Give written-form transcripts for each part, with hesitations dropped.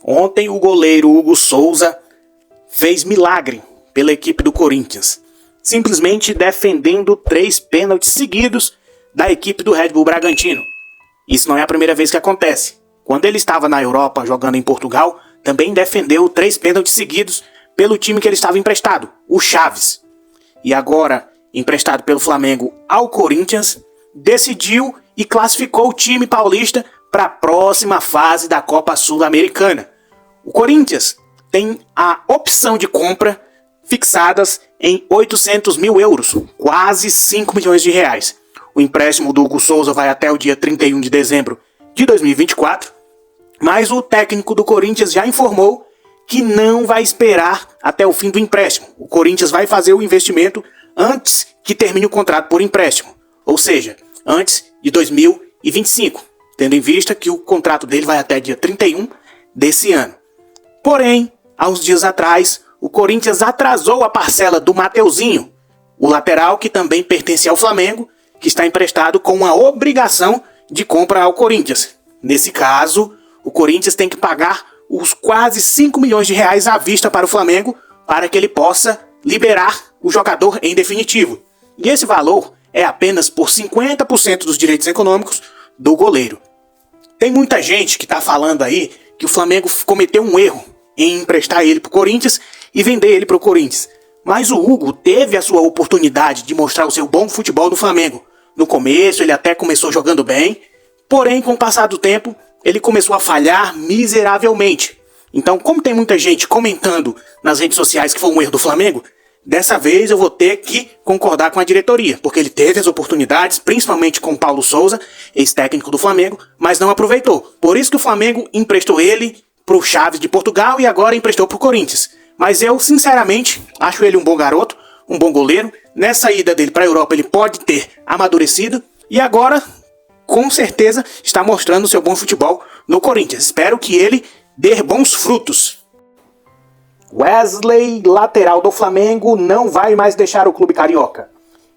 Ontem o goleiro Hugo Souza fez milagre pela equipe do Corinthians, simplesmente defendendo 3 pênaltis seguidos da equipe do Red Bull Bragantino. Isso não é a primeira vez que acontece. Quando ele estava na Europa jogando em Portugal, também defendeu 3 pênaltis seguidos pelo time que ele estava emprestado, o Chaves. E agora, emprestado pelo Flamengo ao Corinthians, decidiu e classificou o time paulista para a próxima fase da Copa Sul-Americana. O Corinthians tem a opção de compra fixadas em 800 mil euros, quase 5 milhões de reais. O empréstimo do Hugo Souza vai até o dia 31 de dezembro de 2024, mas o técnico do Corinthians já informou que não vai esperar até o fim do empréstimo. O Corinthians vai fazer o investimento antes que termine o contrato por empréstimo, ou seja, antes de 2025, tendo em vista que o contrato dele vai até dia 31 desse ano. Porém, há uns dias atrás, o Corinthians atrasou a parcela do Mateuzinho, o lateral que também pertence ao Flamengo, que está emprestado com uma obrigação de compra ao Corinthians. Nesse caso, o Corinthians tem que pagar os quase 5 milhões de reais à vista para o Flamengo para que ele possa liberar o jogador em definitivo. E esse valor é apenas por 50% dos direitos econômicos do goleiro. Tem muita gente que está falando aí que o Flamengo cometeu um erro em emprestar ele para o Corinthians e vender ele para o Corinthians. Mas o Hugo teve a sua oportunidade de mostrar o seu bom futebol no Flamengo. No começo ele até começou jogando bem, porém com o passar do tempo ele começou a falhar miseravelmente. Então, como tem muita gente comentando nas redes sociais que foi um erro do Flamengo, dessa vez eu vou ter que concordar com a diretoria, porque ele teve as oportunidades, principalmente com o Paulo Souza, ex-técnico do Flamengo, mas não aproveitou. Por isso que o Flamengo emprestou ele para o Chaves de Portugal e agora emprestou para o Corinthians. Mas eu, sinceramente, acho ele um bom garoto, um bom goleiro. Nessa ida dele para a Europa ele pode ter amadurecido e agora, com certeza, está mostrando seu bom futebol no Corinthians. Espero que ele dê bons frutos. Wesley, lateral do Flamengo, não vai mais deixar o clube carioca.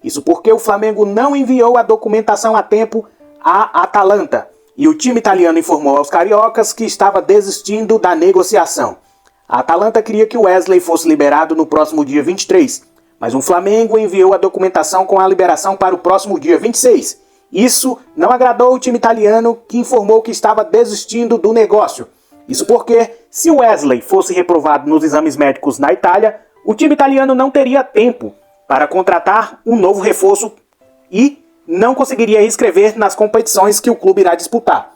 Isso porque o Flamengo não enviou a documentação a tempo à Atalanta. E o time italiano informou aos cariocas que estava desistindo da negociação. A Atalanta queria que o Wesley fosse liberado no próximo dia 23, mas o Flamengo enviou a documentação com a liberação para o próximo dia 26. Isso não agradou o time italiano, que informou que estava desistindo do negócio. Isso porque, se o Wesley fosse reprovado nos exames médicos na Itália, o time italiano não teria tempo para contratar um novo reforço e não conseguiria inscrever nas competições que o clube irá disputar.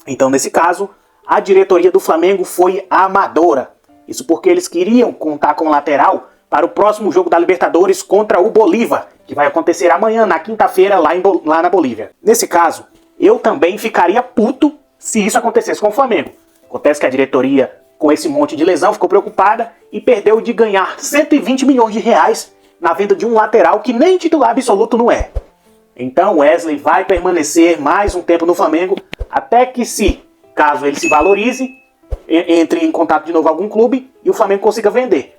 Então, nesse caso, a diretoria do Flamengo foi amadora. Isso porque eles queriam contar com o lateral para o próximo jogo da Libertadores contra o Bolívar, que vai acontecer amanhã, na quinta-feira, lá na Bolívia. Nesse caso, eu também ficaria puto se isso acontecesse com o Flamengo. Acontece que a diretoria, com esse monte de lesão, ficou preocupada e perdeu de ganhar 120 milhões de reais na venda de um lateral que nem titular absoluto não é. Então Wesley vai permanecer mais um tempo no Flamengo, até que, caso ele se valorize, entre em contato de novo com algum clube e o Flamengo consiga vender.